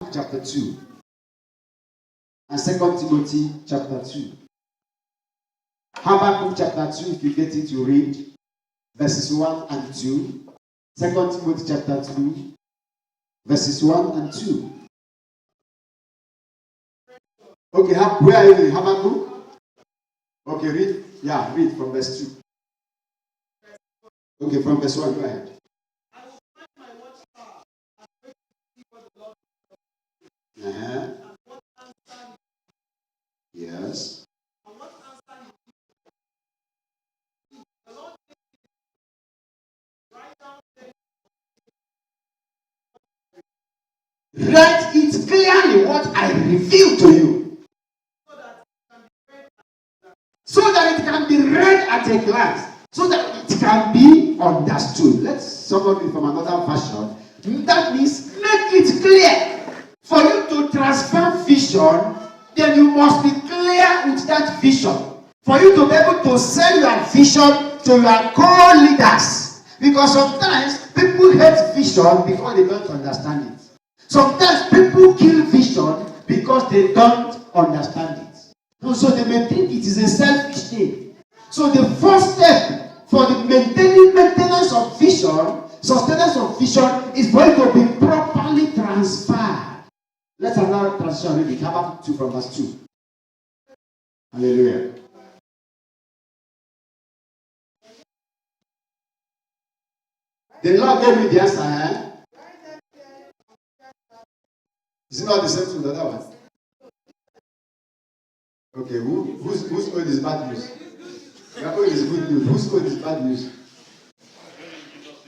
Habakkuk chapter 2 and 2 Timothy chapter 2. Habakkuk chapter 2, if you get it, you read verses 1 and 2. 2 Timothy chapter 2, verses 1 and 2. Okay, where are you in Habakkuk? Okay, read. Yeah, read from verse 2. Okay, from verse 1, go ahead. Yes. Write it clearly what I reveal to you, so that it can be read at a glance, so that it can be understood. Let's somebody from another version. That means make it clear. For you to transfer vision, then you must be clear with that vision. For you to be able to sell your vision to your co-leaders. Because sometimes people hate vision because they don't understand it. Sometimes people kill vision because they don't understand it. And so they may think it is a selfish thing. So the first step for the maintenance of vision, sustenance of vision, is for it to be properly transferred. Let's allow transition read it. Habakkuk 2 from verse 2. Hallelujah. The Lord gave me the answer. Is it not the same to the other one? Okay, whose own is bad news? Your own is good news. Whose own is bad news?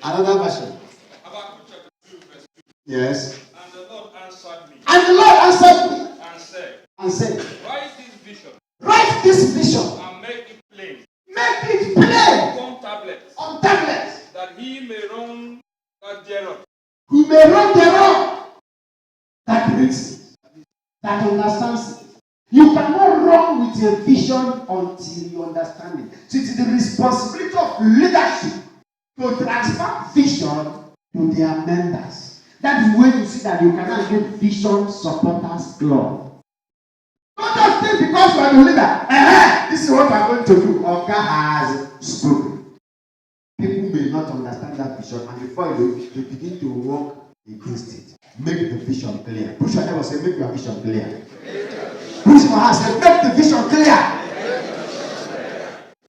Another version. Yes. And the Lord answered me. And the Lord answered me. And said, Write this vision. Write this vision. And make it plain. Make it plain. On tablets. On tablets. That he may run thereof. He may run thereof. That reads it. That understands it. You cannot run with a vision until you understand it. So it is the responsibility of leadership to transfer vision to their members. That is when you see that you cannot get vision supporters club. Don't just think because you are the leader, this is what we are going to do. Oga has spoken. People may not understand that vision, and before you begin to work against it. Make the vision clear. Push your neighbor and say, make your vision clear. Push your hand and say, make the vision clear.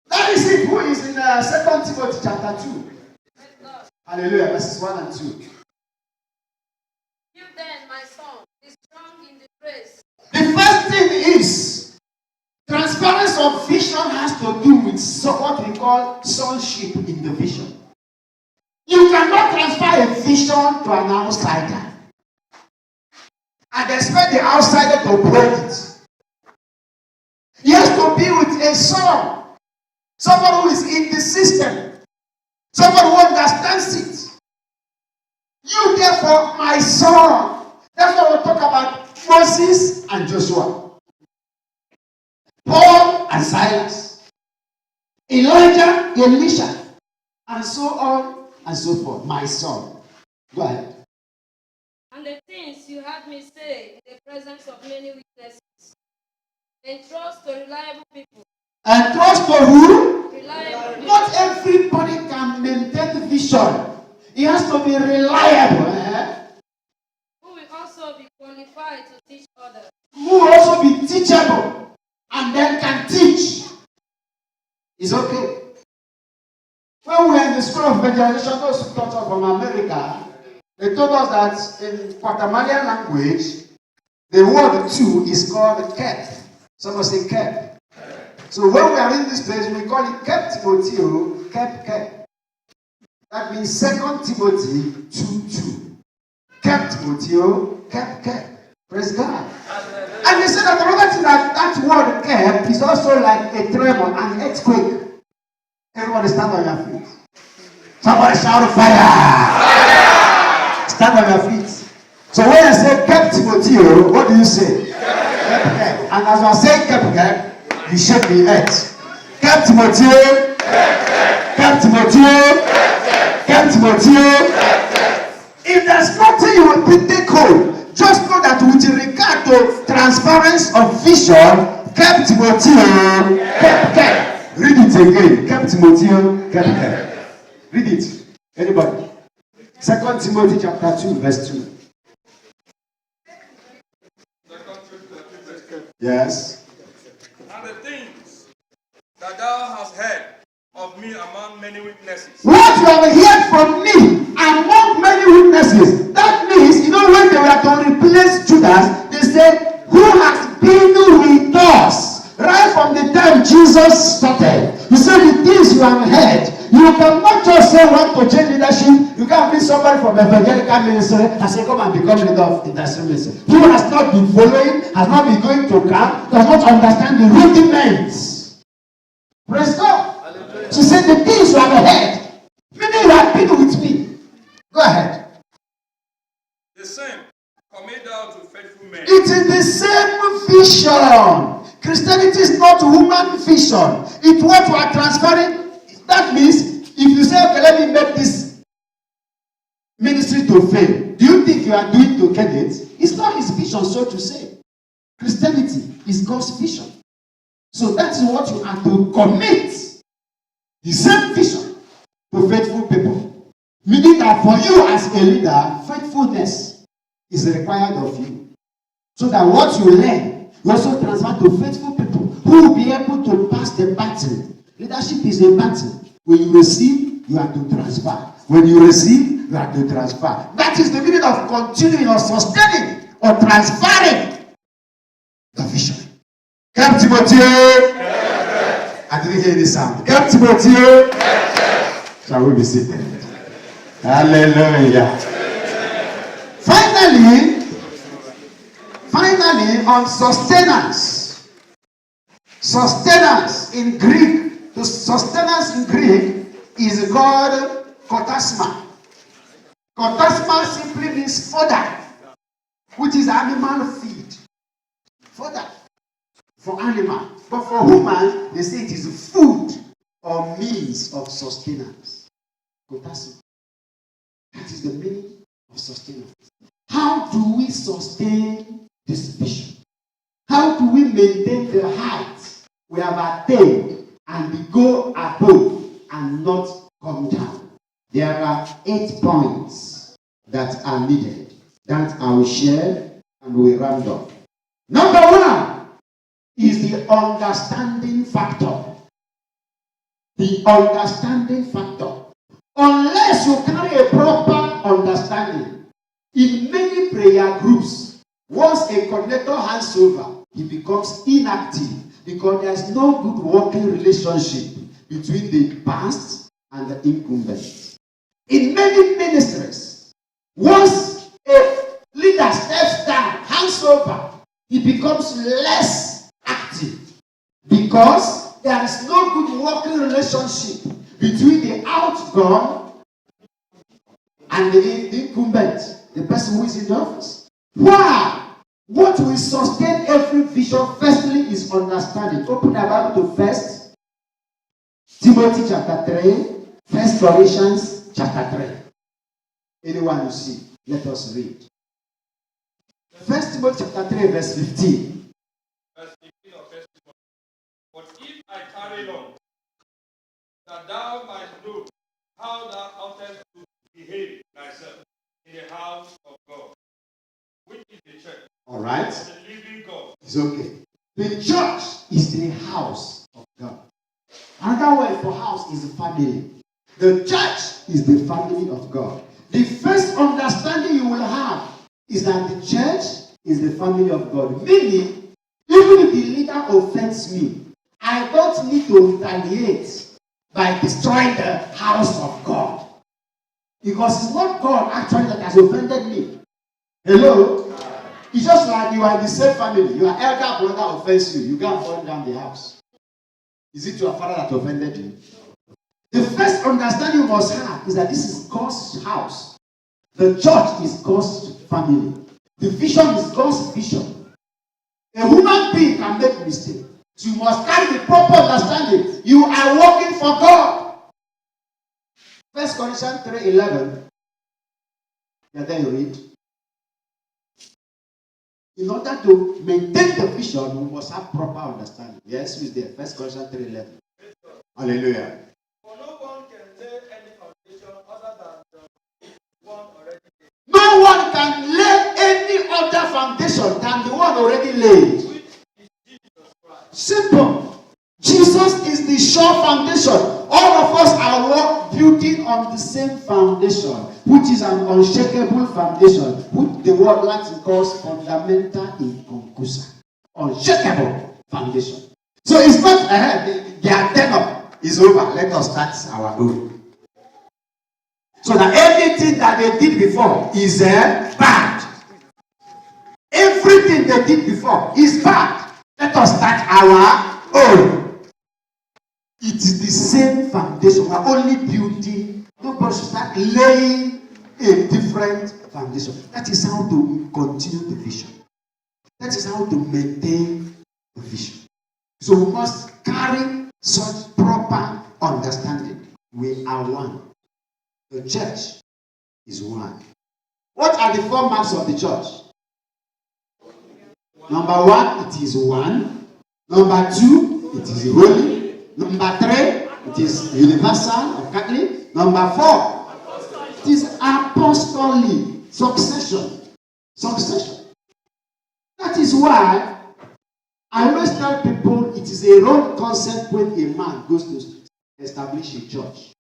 That is it. Who is in 2 Timothy chapter 2? Hallelujah. Verses 1 and 2. You then, my son, be strong in the grace. The first thing is transparency of vision has to do with what we call sonship in the vision. You cannot transfer a vision to an outsider and expect the outsider to break it. He has to be with a son, someone who is in the system, someone who understands it. You, therefore, my son. That's why we talk about Moses and Joshua, Paul and Silas, Elijah, Elisha, and so on and so forth. My son. Go ahead. And the things you heard me say in the presence of many witnesses, entrust to reliable people. And trust for who? Reliable people. Not everybody can maintain the vision. It has to be reliable. Who will also be qualified to teach others. Who will also be teachable and then can teach. It's okay. When we were in the school of evangelization, those who taught us from America, they told us that in Guatemalan language, the word two is called kep. Someone say kep. So when we are in this place, we call it Kep Timothy, kep. That means 2 Timothy 2:2. Kep Timothy, kep. Praise God. And they said that another thing that word kep is also like a tremor, an earthquake. Everybody stand on your feet. Somebody shout fire. Stand on your feet. So when I say Kep Timothy, what do you say? Kep. And as I say Kep, you shake the earth. Kep Timothy. Kep Timothy. Kep Timothy. If there's nothing you will take hold, Just know that with regard to transference of vision, kept Timothy kept. Read it again. Kept Timothy kept. Read it. Anybody? 2 Timothy chapter 2, verse 2. Yes. And the things that thou hast heard of me among many witnesses. What you have heard from me among many witnesses. That means, when they were to replace Judas, they said, who has been with us right from the time Jesus started. You said the things you have heard. You cannot just say want to change leadership. You can't be somebody from evangelical ministry and say come and become leader of industry ministry. Who has not been following, has not been going to camp, does not understand the rudiments. Praise God. Hallelujah. She said the things you have heard, meaning you have been with me. Go ahead. The same commit thou to faithful men. It is the same vision. Christianity is not human vision. It's what you are transferring. That means if you say, okay, let me make this ministry to fail, do you think you are doing to get it? It's not his vision, so to say. Christianity is God's vision. So that is what you are to commit. The same vision to faithful people. Meaning that for you as a leader, faithfulness is required of you. So that what you learn, you also transfer to faithful people who will be able to pass the battle. Leadership is a battle. When you receive, you have to transfer. When you receive, you have to transfer. That is the meaning of continuing or sustaining or transferring the vision. Come, Timothy. I didn't hear this sound. Come, Timothy. Shall we be seated? Hallelujah. Finally, on sustenance. Sustenance in Greek. The sustenance in Greek is called kotasma. Kotasma simply means fodder, which is animal feed. Fodder for animal. But for human, they say it is food or means of sustenance. Kotasma. That is the meaning of sustenance. How do we sustain this vision? How do we maintain the height we have attained and we go above and not come down? There are 8 points that are needed that I will share and we round up. Number 1 is the understanding factor. The understanding factor. Unless you carry a proper understanding, in many prayer groups, once a coordinator hands over, he becomes inactive because there is no good working relationship between the past and the incumbent. In many ministries, once a leader steps down, hands over, he becomes less active because there is no good working relationship between the outgone and the incumbent, the person who is in the office. Why? What will sustain every vision, firstly, is understanding. Open the Bible to 1 Timothy chapter 3, 1 Corinthians chapter 3. Anyone you see, let us read. 1 Timothy chapter 3, verse 15. Verse 15 of 1 Timothy. But if I tarry long, that thou might know how thou oughtest to behave thyself in the house of God, which is the church. All right. Of the living God. It's okay. The church is the house of God. Another word for house is family. The church is the family of God. The first understanding you will have is that the church is the family of God. Meaning, even if the leader offends me, I don't need to retaliate by destroying the house of God. Because it's not God actually that has offended me. Hello? It's just like you are in the same family. Your elder brother offends you. You go and burn down the house. Is it your father that offended you? The first understanding you must have is that this is God's house. The church is God's family. The vision is God's vision. A human being can make mistakes. So you must carry the proper understanding. You are working for God. 1 Corinthians 3:11. And then you read. In order to maintain the vision, we must have proper understanding. Yes, who is there? 1 Corinthians 3:11. Hallelujah. For no one can lay any foundation other than the one already laid. No one can lay any other foundation than the one already laid. Which is Jesus Christ. Simple. Jesus is the sure foundation. All of us are building on the same foundation, which is an unshakable foundation, which the word Latin calls fundamenta inconcusa. Unshakable foundation. So it's not their tenor is over. Let us start our own. So that anything that they did before is bad. Everything they did before is bad. Let us start our own. It is the same foundation. We are only building. Nobody should start laying a different foundation. That is how to continue the vision. That is how to maintain the vision. So we must carry such proper understanding. We are one. The church is one. What are the 4 marks of the church? Number 1, it is one. Number 2, it is holy. Number 3, it is universal or Catholic. Number 4, it is apostolic. Succession. That is why I always tell people it is a wrong concept when a man goes to establish a church.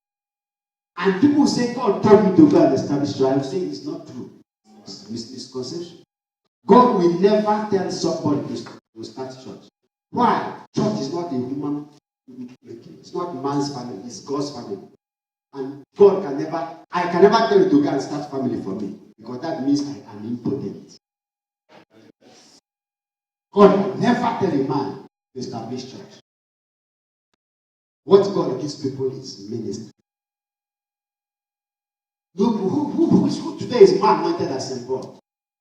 And people say, God told me to go and establish a church. I'm saying it's not true. It's misconception. God will never tell somebody to start a church. Why? Church is not a human. It's not man's family, it's God's family. And God I can never tell you to go and start family for me, because that means I am impotent. God will never tell a man to establish church. What God gives people is ministry. Who today is more anointed as St. Paul?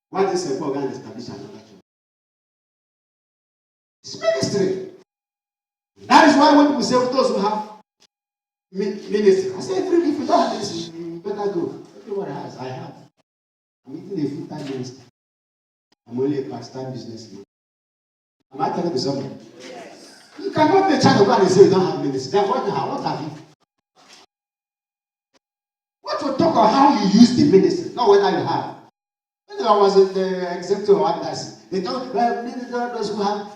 Why did St. Paul go and establish another church? It's ministry. That is why when people say those who have ministry, I say, if you don't have ministry, you better go. Everyone has. I have. I'm eating a full-time minister. I'm only a part-time businessman. Am I telling you something? Yes. You cannot be a child of God and say you don't have ministry. Then what have you? What will talk about how you use the ministry, not whether you have. When I was in the executive one, they told those who have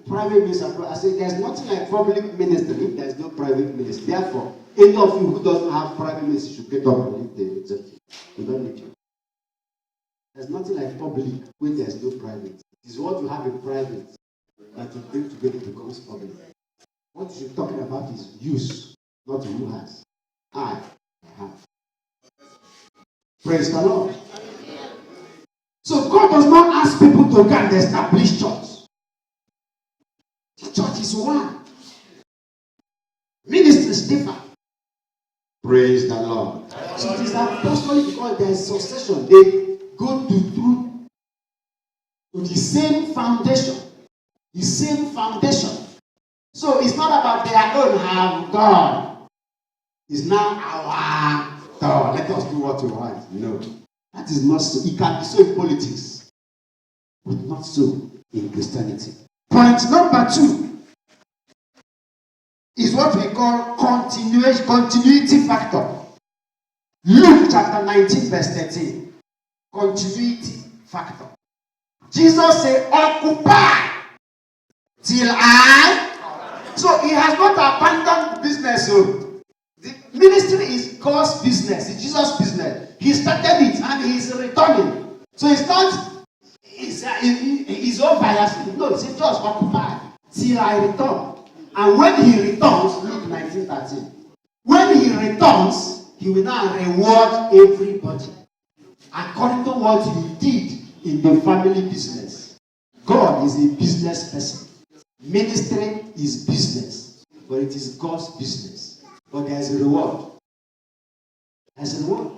private ministry. I said, there's nothing like public ministry if there's no private ministry. Therefore, any of you who doesn't have private ministry should get up and leave the executive. You don't need you. There's nothing like public when there's no private. It is what you have in private that you bring together becomes public. What you're talking about is use, not who has. I have. Praise the Lord. So God does not ask people to go and establish church. The church is one. Ministries differ. Praise the Lord. So it is apostolic because there is succession. They go to the same foundation. The same foundation. So it's not about their own have God. It's now our God. Let us do what we want. No. That is not so. It can be so in politics, but not so in Christianity. Point number 2 is what we call continuity factor. Luke chapter 19, verse 13. Continuity factor. Jesus said, occupy till I. So he has not abandoned business. So the ministry is God's business. It's Jesus' business. He started it and he is returning. So it's not his own bias. No, it's just occupy till I return. And when he returns, Luke 19:13. When he returns, he will now reward everybody according to what you did in the family business. God is a business person. Ministry is business, but it is God's business. But there is a reward. There's a reward.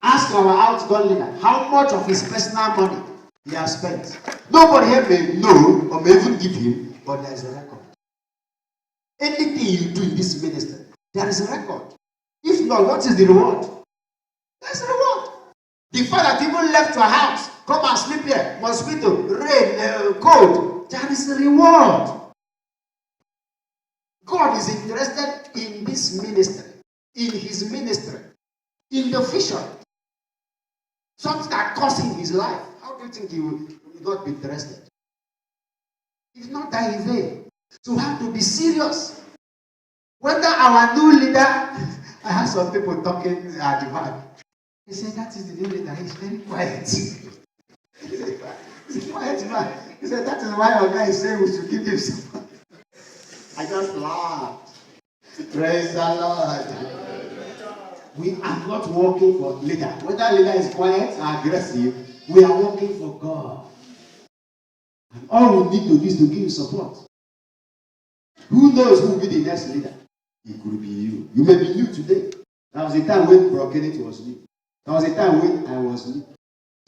Ask our outgoing leader how much of his personal money he has spent. Nobody here may know or may even give him, but there is a record. Anything you do in this ministry, there is a record. If not, what is the reward? There is a reward. The father that even left your house Come and sleep here. Mosquito, rain, cold. There is a reward. God is interested in this ministry, in his ministry, in the vision. Something that cost him his life. How do you think he will not be interested? He did not die in vain. So we have to be serious. Whether our new leader, I have some people talking at the back. He said, that is the new leader. He's very quiet. He's a quiet man. He said, that is why our guy is saying we should give him some. I just laughed. Praise the Lord. We are not working for leader. Whether leader is quiet or aggressive, we are working for God. And all we need to do is to give him support. Who knows who will be the next leader? It could be you. You may be new today. There was a time when Bro Kenneth was new. There was a time when I was new.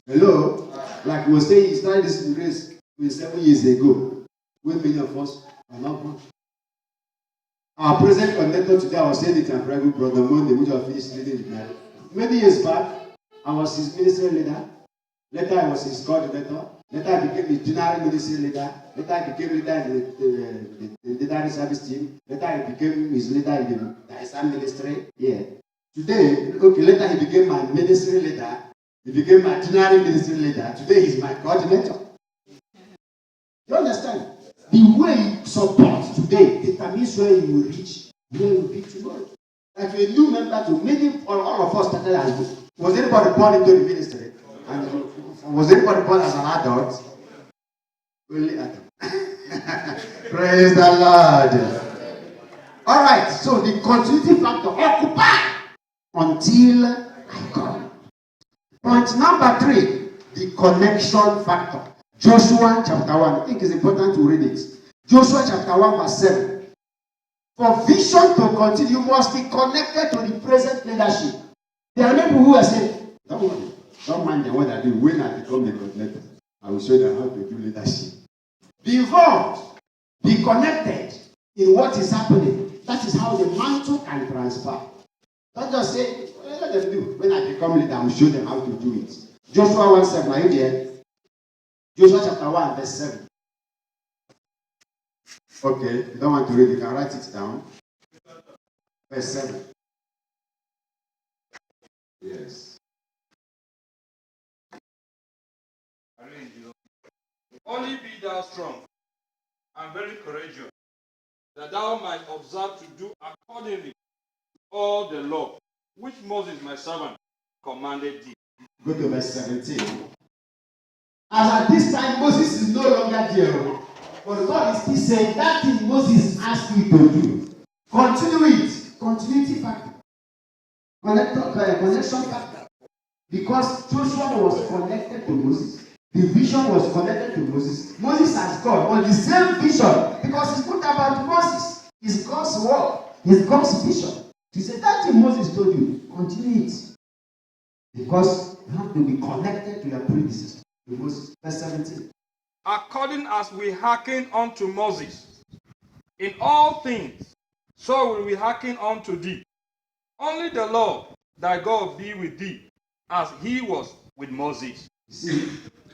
Hello? Like we were saying, he started this race 7 years ago. When many of us are not born. Our present connector today, I was saying it and private brother Monday, which I finished leading the night. Many years back, I was his ministry leader. Later, I was his coordinator. Later, I became his general ministry leader. Later, I became leader in the literary service team. Later, I became his leader in the Islam ministry. Yeah. Today, okay, later he became my ministry leader. He became my general ministry leader. Today, he's my coordinator. You understand? The way you support today determines where you will reach, where you will be tomorrow. Like a new member to many, all of us started as good. Was anybody born into the ministry? And was anybody born as an adult? Only adult. Praise the Lord. All right, so the continuity factor, occupy until I come. Point number 3, the connection factor. Joshua chapter 1. I think it's important to read it. Joshua chapter 1 verse 7. For vision to continue, you must be connected to the present leadership. There are people who are saying, don't worry, don't mind them what I do. When I become the coordinator, I will show them how to do leadership. Be involved. Be connected in what is happening. That is how the mantle can transfer. Don't just say, well, let them do. When I become leader, I will show them how to do it. Joshua 1:7. Are you there? Joshua chapter 1 verse 7. Okay, if you don't want to read it, you can write it down. Verse 7. Yes. Only be thou strong and very courageous, that thou might observe to do accordingly all the law which Moses my servant commanded thee. Go to verse 17. As at this time, Moses is no longer there. But God is still saying that thing Moses asked you to do. Continue it. Continuity factor. Connection factor. Because Joshua was connected to Moses. The vision was connected to Moses. Moses has God on the same vision. Because it's not about Moses. It's God's word. It's God's vision. He said that thing Moses told you. Continue it. Because you have to be connected to your predecessor. To Moses. Verse 17. According as we hearken unto Moses in all things, so will we hearken unto thee. Only the Lord thy God be with thee, as he was with Moses. You see,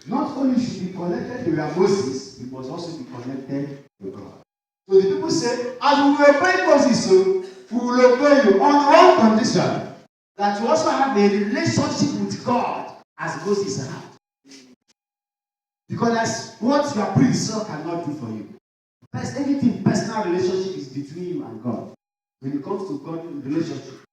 not only should you be connected to your Moses, you must also be connected to God. So the people say, as we will obey Moses, so we will obey you on one condition, that you also have a relationship with God as Moses had. Because that's what your predecessor cannot do for you. First, anything personal relationship is between you and God. When it comes to God relationship.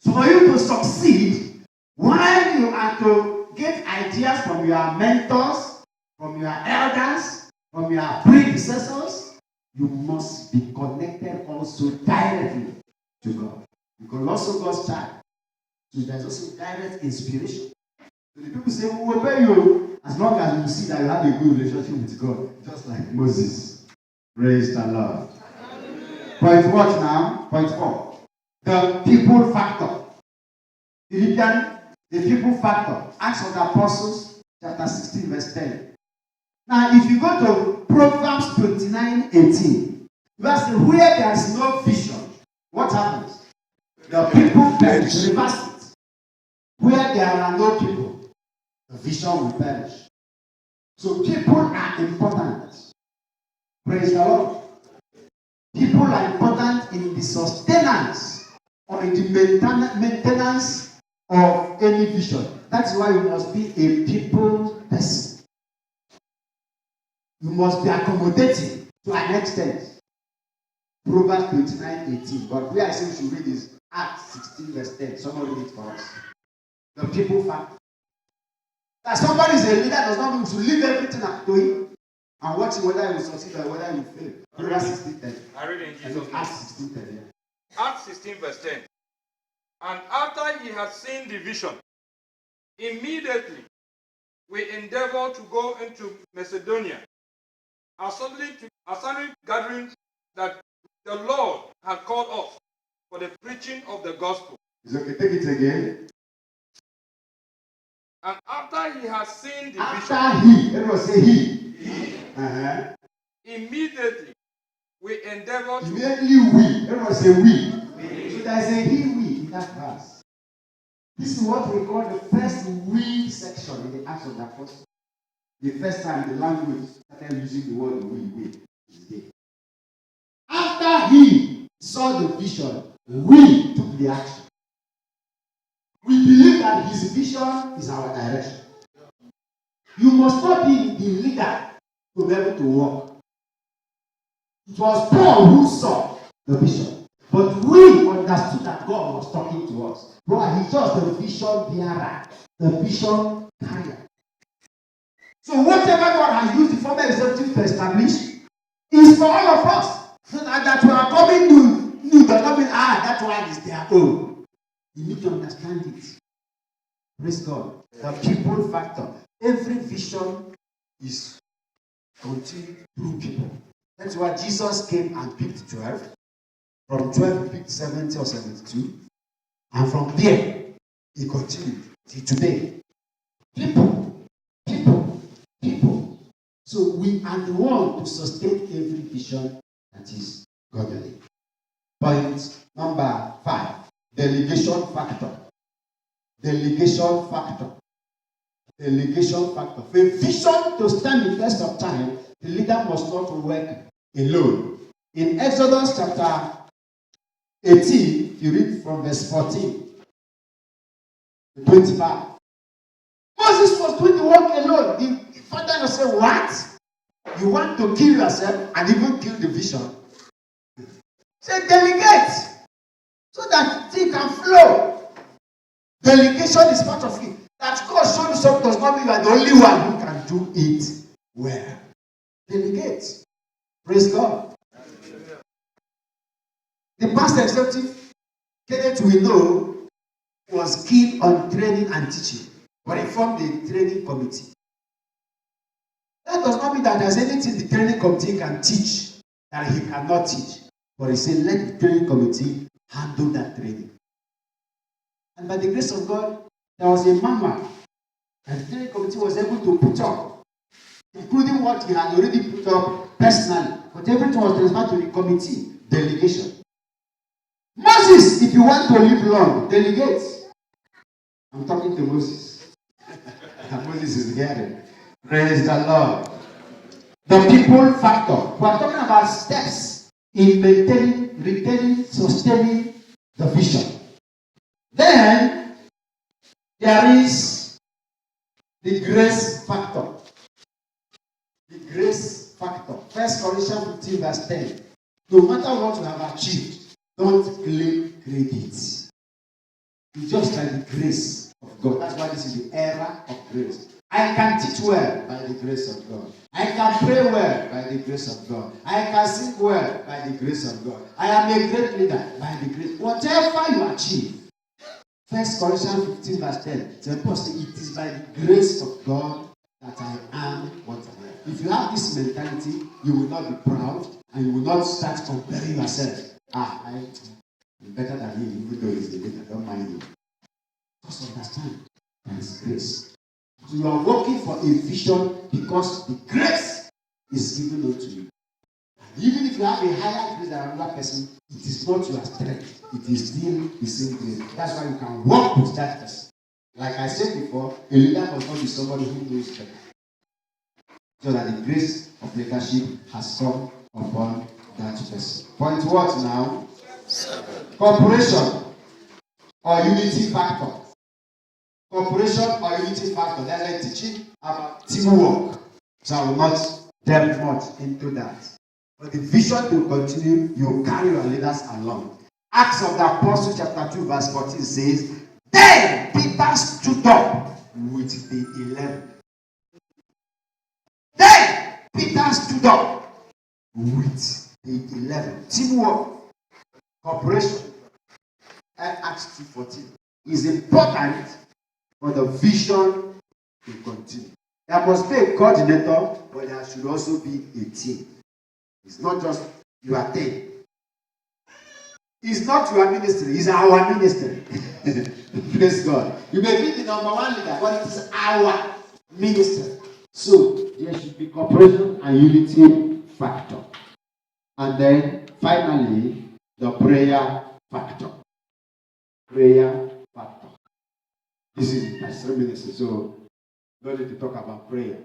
So for you to succeed, while you are to get ideas from your mentors, from your elders, from your predecessors, you must be connected also directly to God. Because also God's child. So there's also direct inspiration. So the people say, we will obey you as long as you see that you have a good relationship with God, just like Moses. Praise the Lord. Point what now? Point 4. The people factor. Philippians, the people factor. Acts of the Apostles, chapter 16, verse 10. Now, if you go to Proverbs 29:18, you ask me, where there is no vision, what happens? The people perish. Reverse it. Where there are no people, the vision will perish. So people are important. Praise the Lord. People are important in the sustenance or in the maintenance of any vision. That's why you must be a people person. You must be accommodating to an extent. Proverbs 29:18. But where I say we should read is Acts 16 verse 10. Someone read it for us. The people factor. That somebody is a leader does not mean to leave everything to him and watch whether he will succeed or whether he will fail. Proverbs 16:10. I read in Jesus' name. Acts 16:10. Acts 16 verse 10. And after he had seen the vision, immediately we endeavored to go into Macedonia, assembling gatherings that the Lord had called us for the preaching of the gospel. It's okay, take it again. And after he had seen the After he, everyone say he. Immediately we endeavored to Immediately we, everyone say we. So there's a he, we in that verse. This is what we call the first we section in the Acts of the Apostles. The first time the language started using the word we is there. After he saw the vision, we took the action. We believe that his vision is our direction. You must not be the leader to be able to walk. It was Paul who saw the vision. But we understood that God was talking to us. But he's just the vision bearer, the vision carrier. So whatever God has used the former executive to establish is for all of us. So that we are coming to new does not mean, that one is their own. You need to understand it. Praise God. The people factor. Every vision is continued through people. That's why Jesus came and picked 12. From 12 he picked 70 or 72. And from there, he continued till today. People. So we are the one to sustain every vision that is godly. Point number 5. Delegation factor. Delegation factor. Delegation factor. For a vision to stand the test of time, the leader must not work alone. In Exodus chapter 18, you read from verse 14 to 25. Moses was doing the work alone. The father said, what? You want to kill yourself and even kill the vision? Say, delegate so that things can flow. Delegation is part of it. That God showed you something does not mean you are the only one who can do it well. Delegate. Praise God. The past executive, Kenneth we know, was keen on training and teaching, but he formed a training committee. That does not mean that there's anything the training committee can teach that he cannot teach. But he said, let the training committee handle that training. And by the grace of God, there was a manual and the training committee was able to put up, including what he had already put up personally. But everything was transferred to the committee. Delegation. Moses, if you want to live long, delegate. I'm talking to Moses. Moses is hearing. Praise the Lord. The people factor. We are talking about steps in maintaining, retaining, sustaining the vision. Then there is the grace factor. The grace factor. 1 Corinthians 15 verse 10. No matter what you have achieved, don't claim credit. It's just like the grace of God. That's why this is the era of grace. I can teach well by the grace of God. I can pray well by the grace of God. I can sing well by the grace of God. I am a great leader by the grace. Whatever you achieve. 1 Corinthians 15 verse 10. The apostle, it is by the grace of God that I am what I am. If you have this mentality, you will not be proud and you will not start comparing yourself. I'm better than him, even though he's a leader. I don't mind you. Just understand there is grace. So you are working for a vision because the grace is given unto you. And even if you have a higher grace than another person, it is not your strength. It is still the same grace. That's why you can walk with that person. Like I said before, a leader must not be somebody who knows better. So that the grace of leadership has come upon that person. Point what now? Cooperation or unity factor. Cooperation or unity factor. They're like teaching about teamwork. So I will not delve much into that. But the vision to continue, you carry your leaders along. Acts of the Apostles chapter 2 verse 14 says, then Peter stood up with the 11. Then Peter stood up with the 11. Teamwork, cooperation. Acts 2:14 is important for the vision to continue. There must be a coordinator, but there should also be a team. It's not just your team. It's not your ministry, it's our ministry. Praise God. You may be the number one leader, but it is our ministry. So there should be cooperation and unity factor. And then finally, the prayer factor. Prayer factor. This is pastoral ministry, so don't need to talk about prayer.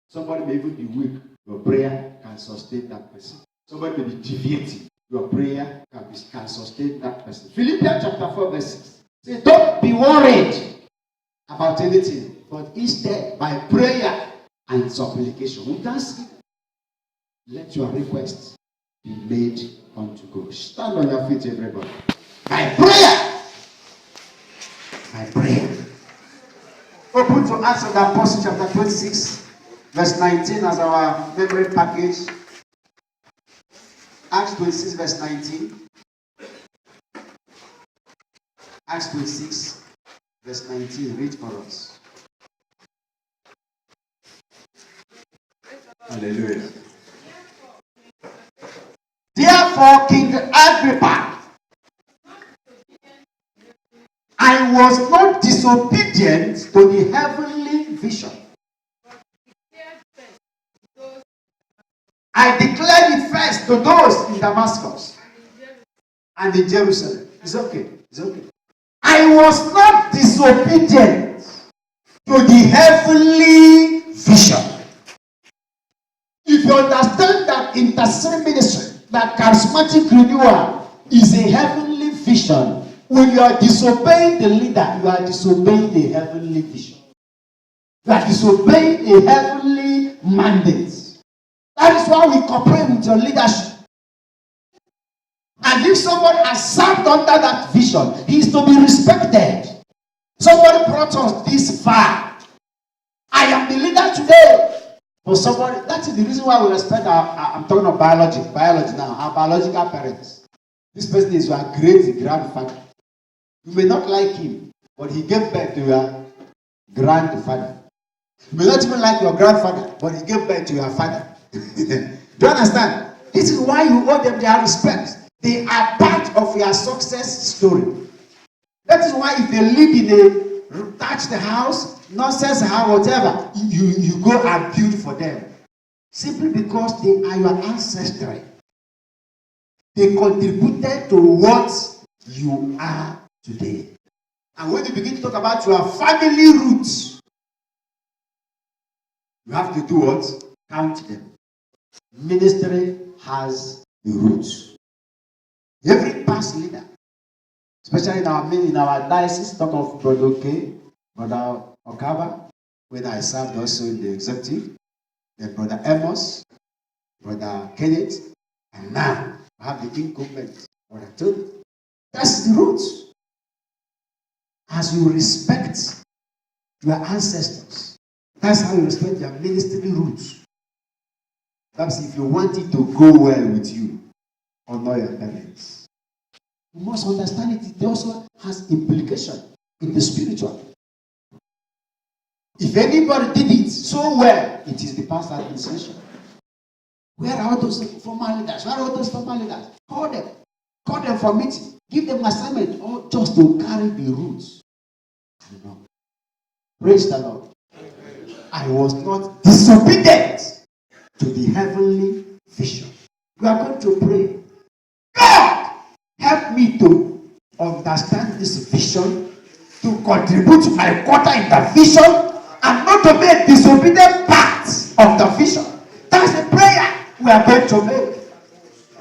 Somebody may even be weak. Your prayer can sustain that person. Somebody may be deviating. Your prayer can sustain that person. Philippians chapter 4 verse 6 says, don't be worried about anything, but instead by prayer and supplication. We can see. Let your requests be made unto God. Stand on your feet, everybody. By prayer. By prayer. Open to Acts of the Apostles chapter 26, verse 19 as our memory package. Acts 26, verse 19. Acts 26, verse 19. Read for us. Hallelujah. Therefore, King Agrippa, I was not disobedient to the heavenly vision. I declared it first to those in Damascus and in Jerusalem. It's okay. It's okay. I was not disobedient to the heavenly vision. If you understand that intercessory ministry, that charismatic renewal is a heavenly vision, when you are disobeying the leader, you are disobeying the heavenly vision. You are disobeying a heavenly mandate. That is why we cooperate with your leadership. And if somebody has served under that vision, he is to be respected. Somebody brought us this far. I am the leader today. For somebody, that is the reason why we respect I'm talking of biology now, our biological parents. This person is your great grandfather. You may not like him, but he gave birth to your grandfather. You may not even like your grandfather, but he gave birth to your father. Do you understand? This is why you owe them their respect. They are part of your success story. That is why if they live in a thatched house, nonsense house, whatever, you go and build for them. Simply because they are your ancestry. They contributed to what you are today. And when you begin to talk about your family roots, you have to do what? Count them. Ministry has the roots. Every past leader, especially in our diocese, talk of Brother Oke, Brother Okaba, when I served also in the executive, then Brother Amos, Brother Kenneth, and now I have the incumbent, Brother Tony. That's the roots. As you respect your ancestors, that's how you respect your ministry roots. Perhaps if you want it to go well with you, honor your parents. You must understand it also has implication in the spiritual. If anybody did it so well, it is the past administration. Where are all those former leaders? Where are all those former leaders? Call them. Call them for meeting. Give them assignment, or just to carry the roots. Praise the Lord. I was not disobedient to the heavenly vision. We are going to pray. God, help me to understand this vision to contribute my quarter in the vision and not to be a disobedient part of the vision. That's the prayer we are going to make.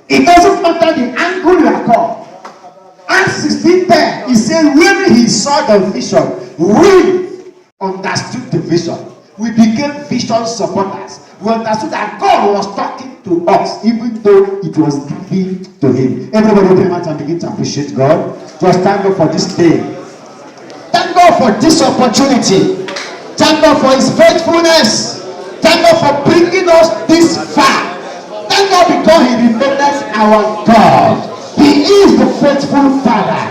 It doesn't matter the angle you are called. Acts 16:10, he said, when he saw the vision, we understood the vision. We became vision supporters. We understood that God was talking to us, even though it was given to him. Everybody open your mouth and begin to appreciate God. Just thank God for this day. Thank God for this opportunity. Thank God for his faithfulness. Thank God for bringing us this far. Thank God because he remains our God. He is the faithful Father.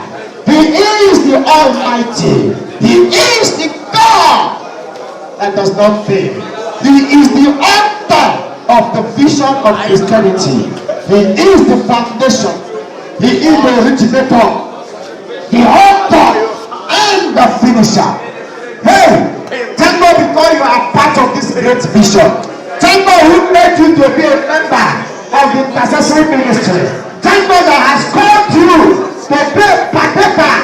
He is the Almighty. He is the God that does not fail. He is the author of the vision of Christianity. He is the foundation. He is the originator, the author, and the finisher. Hey, thank God because you are part of this great vision. Thank God who made you to be a member of the intercessory ministry. Thank God that has called you to be a partaker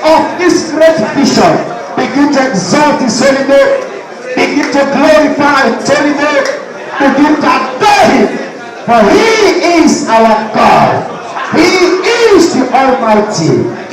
of this great vision. Begin to exalt his holy name. Begin to glorify his holy name. Begin to adore him. For he is our God. He is the Almighty.